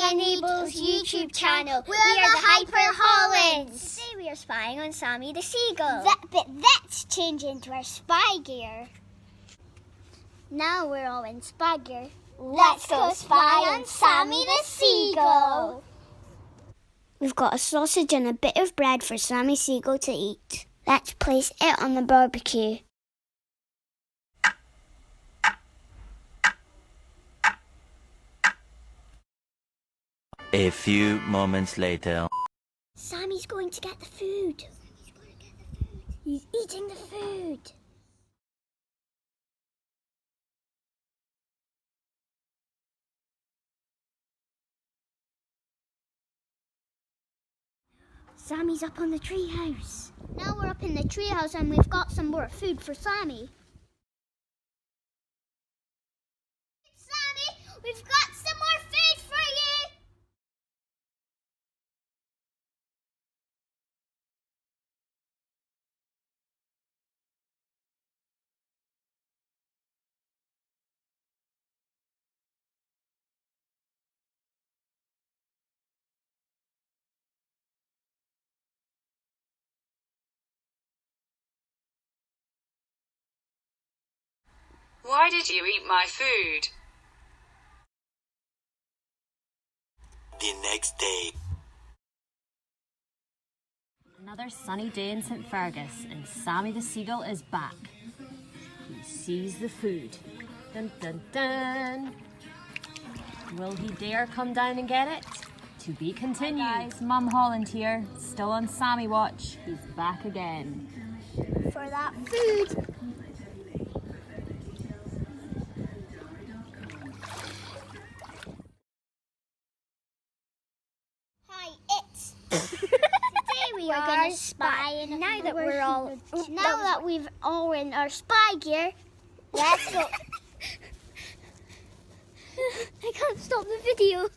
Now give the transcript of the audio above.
and Abel's YouTube channel. We are the Hyper Hollands. Today we are spying on Sammy the Seagull. But let's change into our spy gear. Now we're all in spy gear. Let's go spy on Sammy the Seagull. We've got a sausage and a bit of bread for Sammy Seagull to eat. Let's place it on the barbecue. A few moments later. Sammy's going to get the food. He's eating the food. Sammy's up on the treehouse. Now we're up in the treehouse and we've got some more food for Sammy. Sammy, we've got some more food for you. Why did you eat my food? The next day. Another sunny day in St. Fergus, and Sammy the Seagull is back. He sees the food. Dun dun dun! Will he dare come down and get it? To be continued. Hi guys, Mum Holland here, still on Sammy watch. He's back again. For that food. Today we are going to spy. Now that we've all in our spy gear, let's go. I can't stop the video.